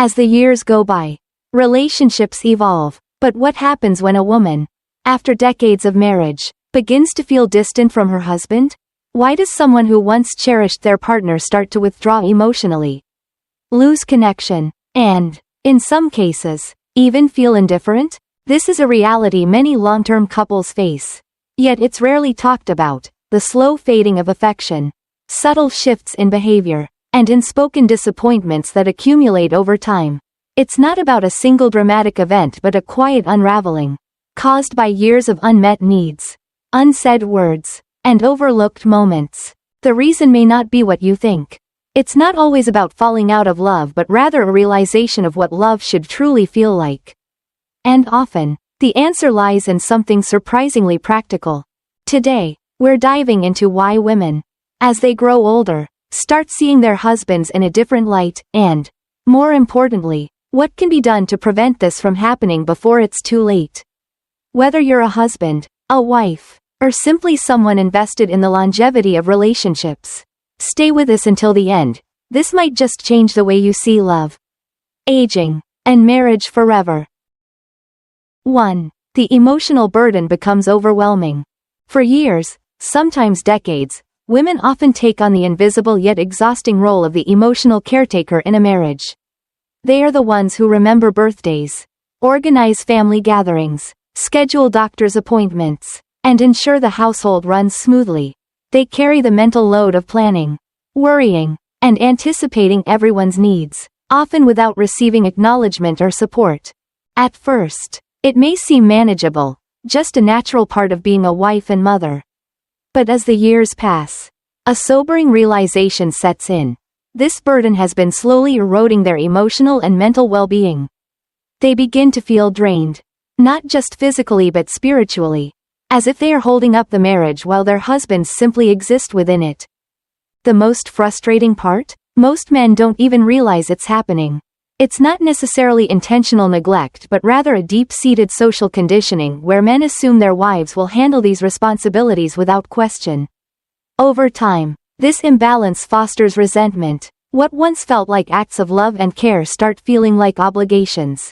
As the years go by, relationships evolve. But what happens when a woman, after decades of marriage, begins to feel distant from her husband? Why does someone who once cherished their partner start to withdraw emotionally, lose connection, and, in some cases, even feel indifferent? This is a reality many long-term couples face. Yet it's rarely talked about: the slow fading of affection, subtle shifts in behavior, and unspoken disappointments that accumulate over time. It's not about a single dramatic event but a quiet unraveling, caused by years of unmet needs, unsaid words, and overlooked moments. The reason may not be what you think. It's not always about falling out of love but rather a realization of what love should truly feel like. And often, the answer lies in something surprisingly practical. Today, we're diving into why women, as they grow older, start seeing their husbands in a different light, and, more importantly, what can be done to prevent this from happening before it's too late. Whether you're a husband, a wife, or simply someone invested in the longevity of relationships, stay with us until the end. This might just change the way you see love, aging, and marriage forever. 1. The emotional burden becomes overwhelming. For years, sometimes decades, women often take on the invisible yet exhausting role of the emotional caretaker in a marriage. They are the ones who remember birthdays, organize family gatherings, schedule doctor's appointments, and ensure the household runs smoothly. They carry the mental load of planning, worrying, and anticipating everyone's needs, often without receiving acknowledgement or support. At first, it may seem manageable, just a natural part of being a wife and mother. But as the years pass, a sobering realization sets in. This burden has been slowly eroding their emotional and mental well-being. They begin to feel drained, not just physically but spiritually, as if they are holding up the marriage while their husbands simply exist within it. The most frustrating part? Most men don't even realize it's happening. It's not necessarily intentional neglect but rather a deep-seated social conditioning where men assume their wives will handle these responsibilities without question. Over time, this imbalance fosters resentment. What once felt like acts of love and care start feeling like obligations.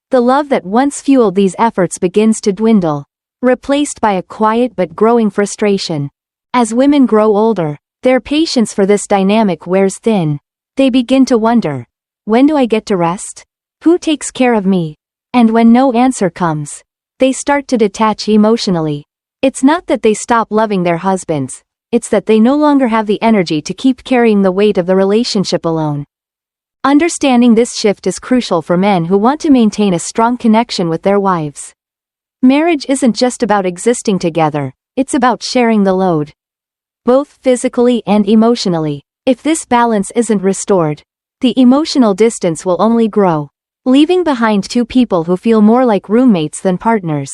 The love that once fueled these efforts begins to dwindle, replaced by a quiet but growing frustration. As women grow older, their patience for this dynamic wears thin. They begin to wonder, when do I get to rest? Who takes care of me? And when no answer comes, they start to detach emotionally. It's not that they stop loving their husbands. It's that they no longer have the energy to keep carrying the weight of the relationship alone. Understanding this shift is crucial for men who want to maintain a strong connection with their wives. Marriage isn't just about existing together, it's about sharing the load, both physically and emotionally. If this balance isn't restored, the emotional distance will only grow, leaving behind two people who feel more like roommates than partners.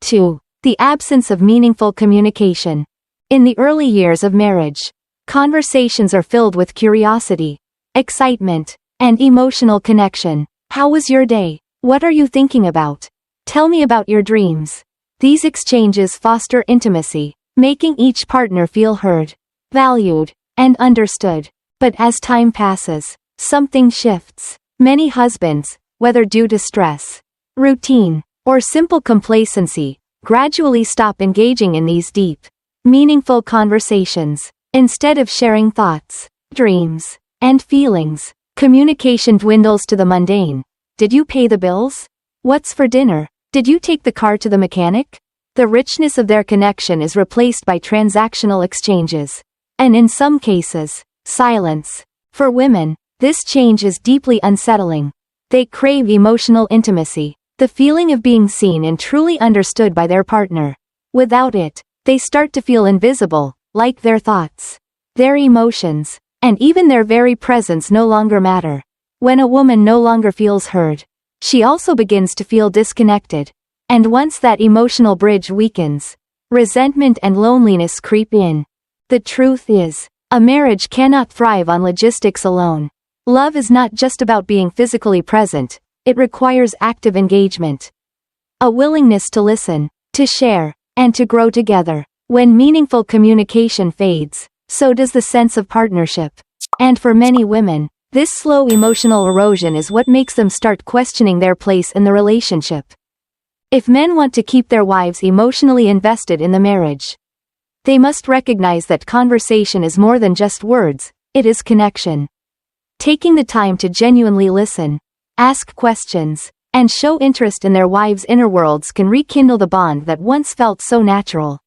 2. The absence of meaningful communication. In the early years of marriage, conversations are filled with curiosity, excitement, and emotional connection. How was your day? What are you thinking about? Tell me about your dreams. These exchanges foster intimacy, making each partner feel heard, valued, and understood. But as time passes, something shifts. Many husbands, whether due to stress, routine, or simple complacency, gradually stop engaging in these deep, meaningful conversations. Instead of sharing thoughts, dreams, and feelings, communication dwindles to the mundane. Did you pay the bills? What's for dinner? Did you take the car to the mechanic? The richness of their connection is replaced by transactional exchanges. And in some cases, silence. For women, this change is deeply unsettling. They crave emotional intimacy, the feeling of being seen and truly understood by their partner. Without it, they start to feel invisible, like their thoughts, their emotions, and even their very presence no longer matter. When a woman no longer feels heard, she also begins to feel disconnected. And once that emotional bridge weakens, resentment and loneliness creep in. The truth is, a marriage cannot thrive on logistics alone. Love is not just about being physically present, it requires active engagement. A willingness to listen, to share, and to grow together. When meaningful communication fades, so does the sense of partnership. And for many women, This slow emotional erosion is what makes them start questioning their place in the relationship. If men want to keep their wives emotionally invested in the marriage, they must recognize that conversation is more than just words, it is connection. Taking the time to genuinely listen, ask questions, and show interest in their wives' inner worlds can rekindle the bond that once felt so natural.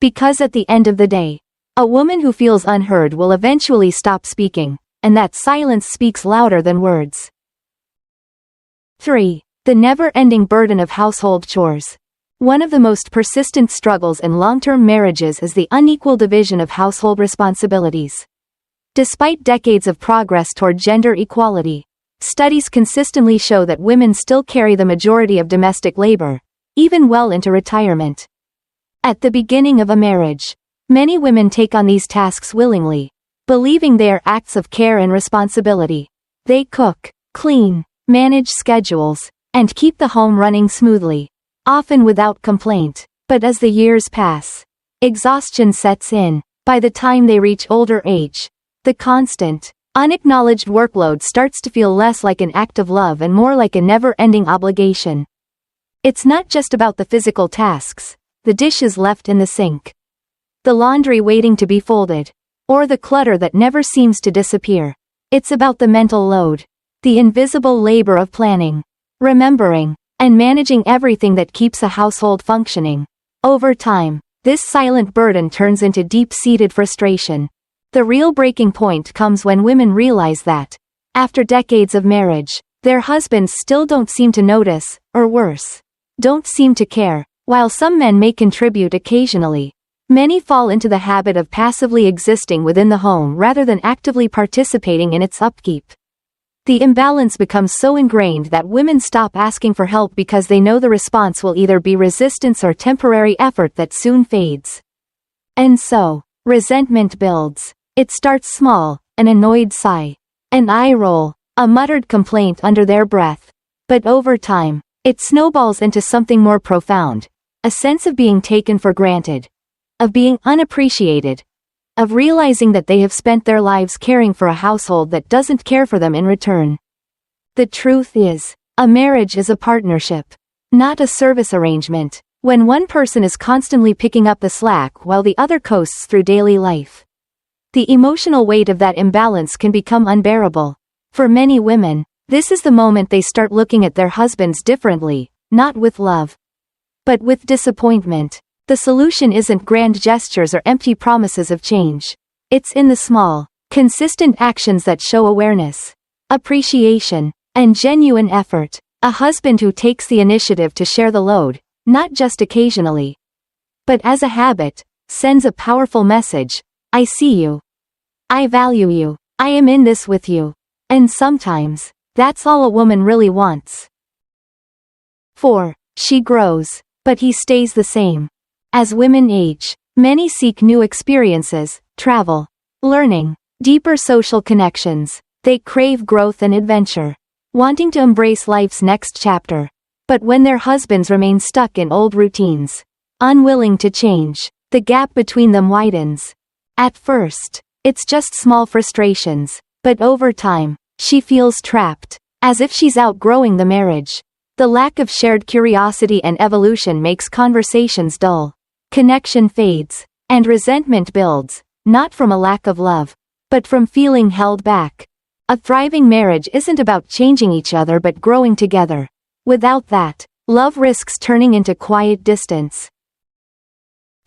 Because at the end of the day, a woman who feels unheard will eventually stop speaking, and that silence speaks louder than words. 3. The never-ending burden of household chores. One of the most persistent struggles in long-term marriages is the unequal division of household responsibilities. Despite decades of progress toward gender equality, studies consistently show that women still carry the majority of domestic labor, even well into retirement. At the beginning of a marriage, many women take on these tasks willingly, believing they are acts of care and responsibility. They cook, clean, manage schedules, and keep the home running smoothly, often without complaint. But as the years pass, exhaustion sets in. By the time they reach older age, the constant, unacknowledged workload starts to feel less like an act of love and more like a never-ending obligation. It's not just about the physical tasks, the dishes left in the sink, the laundry waiting to be folded, or the clutter that never seems to disappear. It's about the mental load, the invisible labor of planning, remembering, and managing everything that keeps a household functioning. Over time, this silent burden turns into deep-seated frustration. The real breaking point comes when women realize that, after decades of marriage, their husbands still don't seem to notice, or worse, don't seem to care. While some men may contribute occasionally, many fall into the habit of passively existing within the home rather than actively participating in its upkeep. The imbalance becomes so ingrained that women stop asking for help because they know the response will either be resistance or temporary effort that soon fades. And so, resentment builds. It starts small, an annoyed sigh, an eye roll, a muttered complaint under their breath. But over time, it snowballs into something more profound, a sense of being taken for granted, of being unappreciated, of realizing that they have spent their lives caring for a household that doesn't care for them in return. The truth is, a marriage is a partnership, not a service arrangement. When one person is constantly picking up the slack while the other coasts through daily life, the emotional weight of that imbalance can become unbearable. For many women, this is the moment they start looking at their husbands differently, not with love, but with disappointment. The solution isn't grand gestures or empty promises of change. It's in the small, consistent actions that show awareness, appreciation, and genuine effort. A husband who takes the initiative to share the load, not just occasionally, but as a habit, sends a powerful message. I see you. I value you. I am in this with you. And sometimes, that's all a woman really wants. 4. She grows, but he stays the same. As women age, many seek new experiences, travel, learning, deeper social connections. They crave growth and adventure, wanting to embrace life's next chapter. But when their husbands remain stuck in old routines, unwilling to change, the gap between them widens. At first, it's just small frustrations, but over time, she feels trapped, as if she's outgrowing the marriage. The lack of shared curiosity and evolution makes conversations dull. Connection fades, and resentment builds, not from a lack of love, but from feeling held back. A thriving marriage isn't about changing each other but growing together. Without that, love risks turning into quiet distance.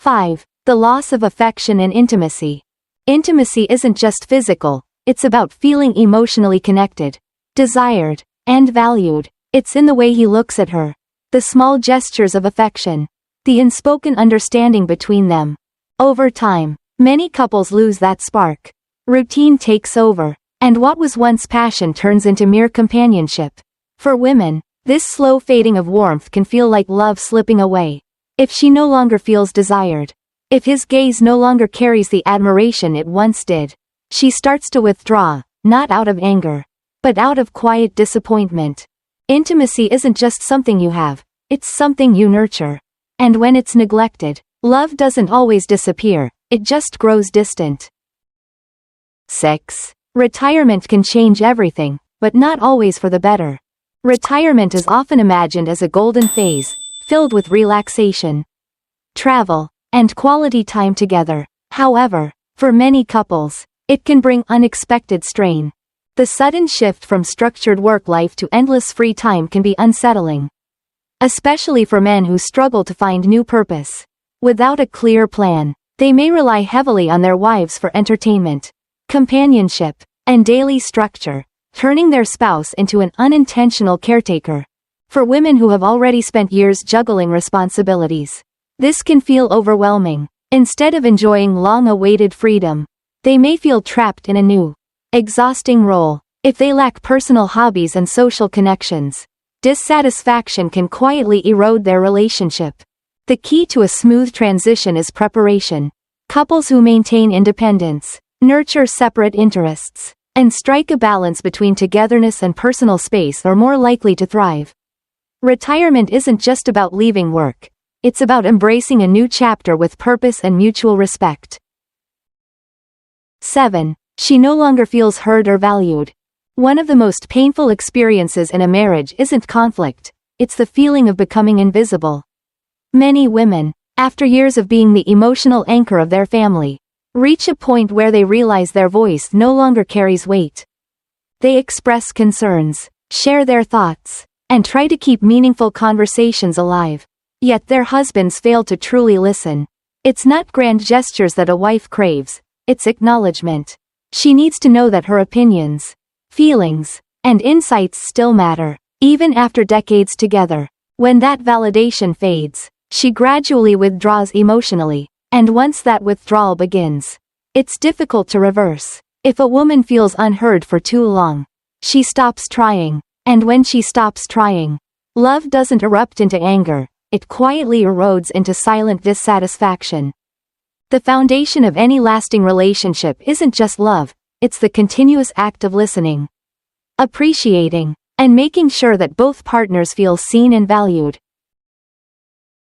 5. The loss of affection and intimacy. Intimacy isn't just physical, it's about feeling emotionally connected, desired, and valued. It's in the way he looks at her, the small gestures of affection, the unspoken understanding between them. Over time, many couples lose that spark. Routine takes over, and what was once passion turns into mere companionship. For women, this slow fading of warmth can feel like love slipping away. If she no longer feels desired, if his gaze no longer carries the admiration it once did, she starts to withdraw, not out of anger, but out of quiet disappointment. Intimacy isn't just something you have, it's something you nurture. And when it's neglected, love doesn't always disappear, it just grows distant. 6. Retirement can change everything, but not always for the better. Retirement is often imagined as a golden phase, filled with relaxation, travel, and quality time together. However, for many couples, it can bring unexpected strain. The sudden shift from structured work life to endless free time can be unsettling, especially for men who struggle to find new purpose. Without a clear plan, they may rely heavily on their wives for entertainment, companionship, and daily structure, turning their spouse into an unintentional caretaker. For women who have already spent years juggling responsibilities, this can feel overwhelming. Instead of enjoying long-awaited freedom, they may feel trapped in a new, exhausting role. If they lack personal hobbies and social connections, dissatisfaction can quietly erode their relationship. The key to a smooth transition is preparation. Couples who maintain independence, nurture separate interests, and strike a balance between togetherness and personal space are more likely to thrive. Retirement isn't just about leaving work. It's about embracing a new chapter with purpose and mutual respect. 7. She no longer feels heard or valued. One of the most painful experiences in a marriage isn't conflict, it's the feeling of becoming invisible. Many women, after years of being the emotional anchor of their family, reach a point where they realize their voice no longer carries weight. They express concerns, share their thoughts, and try to keep meaningful conversations alive. Yet their husbands fail to truly listen. It's not grand gestures that a wife craves, it's acknowledgement. She needs to know that her opinions, feelings, and insights still matter, even after decades together. When that validation fades, she gradually withdraws emotionally, and once that withdrawal begins, it's difficult to reverse. If a woman feels unheard for too long, she stops trying, and when she stops trying, love doesn't erupt into anger. It quietly erodes into silent dissatisfaction. The foundation of any lasting relationship isn't just love, it's the continuous act of listening, appreciating, and making sure that both partners feel seen and valued.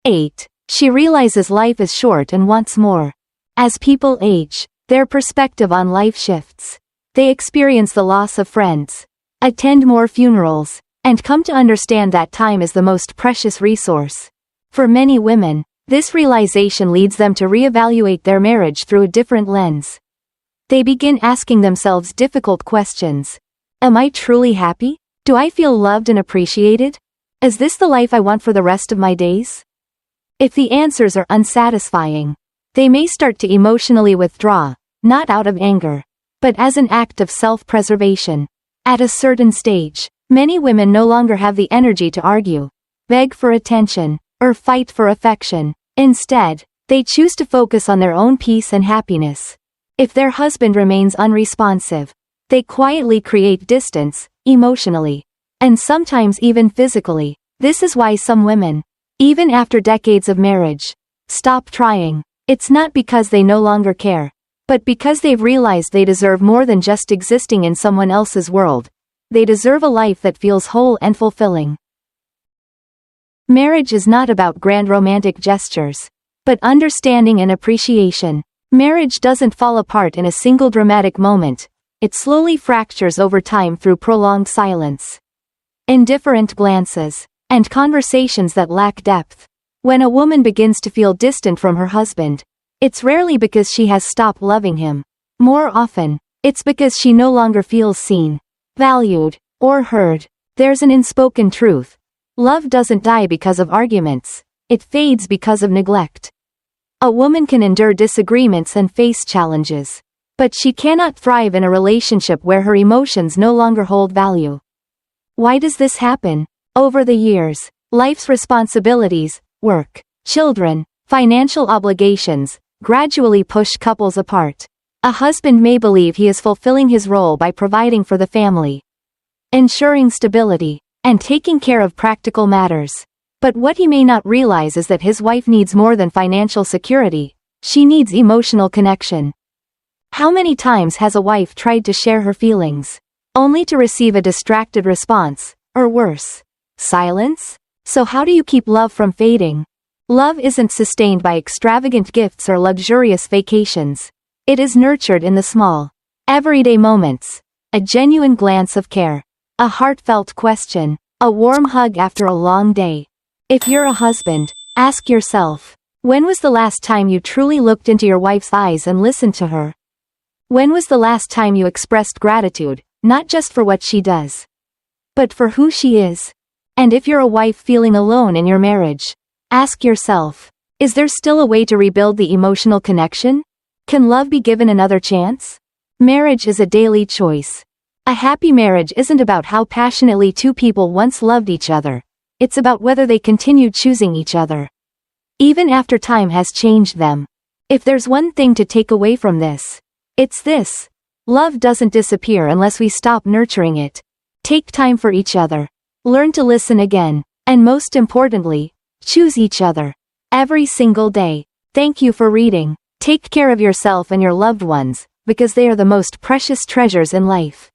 8. She realizes life is short and wants more. As people age, their perspective on life shifts. They experience the loss of friends, attend more funerals, and come to understand that time is the most precious resource. For many women, this realization leads them to reevaluate their marriage through a different lens. They begin asking themselves difficult questions. Am I truly happy? Do I feel loved and appreciated? Is this the life I want for the rest of my days? If the answers are unsatisfying, they may start to emotionally withdraw, not out of anger, but as an act of self-preservation. At a certain stage, many women no longer have the energy to argue, beg for attention, or fight for affection. Instead, they choose to focus on their own peace and happiness. If their husband remains unresponsive, they quietly create distance, emotionally, and sometimes even physically. This is why some women, even after decades of marriage, stop trying. It's not because they no longer care, but because they've realized they deserve more than just existing in someone else's world. They deserve a life that feels whole and fulfilling. Marriage is not about grand romantic gestures, but understanding and appreciation. Marriage doesn't fall apart in a single dramatic moment. It slowly fractures over time through prolonged silence, indifferent glances, and conversations that lack depth. When a woman begins to feel distant from her husband, it's rarely because she has stopped loving him. More often, it's because she no longer feels seen, valued, or heard. There's an unspoken truth. Love doesn't die because of arguments. It fades because of neglect. A woman can endure disagreements and face challenges, but she cannot thrive in a relationship where her emotions no longer hold value. Why does this happen? Over the years, life's responsibilities, work, children, financial obligations, gradually push couples apart. A husband may believe he is fulfilling his role by providing for the family, ensuring stability, and taking care of practical matters. But what he may not realize is that his wife needs more than financial security. She needs emotional connection. How many times has a wife tried to share her feelings, only to receive a distracted response, or worse, silence? So how do you keep love from fading? Love isn't sustained by extravagant gifts or luxurious vacations. It is nurtured in the small, everyday moments. A genuine glance of care. A heartfelt question. A warm hug after a long day. If you're a husband, ask yourself, when was the last time you truly looked into your wife's eyes and listened to her? When was the last time you expressed gratitude, not just for what she does, but for who she is? And if you're a wife feeling alone in your marriage, ask yourself, is there still a way to rebuild the emotional connection? Can love be given another chance? Marriage is a daily choice. A happy marriage isn't about how passionately two people once loved each other. It's about whether they continue choosing each other, even after time has changed them. If there's one thing to take away from this, it's this. Love doesn't disappear unless we stop nurturing it. Take time for each other. Learn to listen again. And most importantly, choose each other. Every single day. Thank you for reading. Take care of yourself and your loved ones, because they are the most precious treasures in life.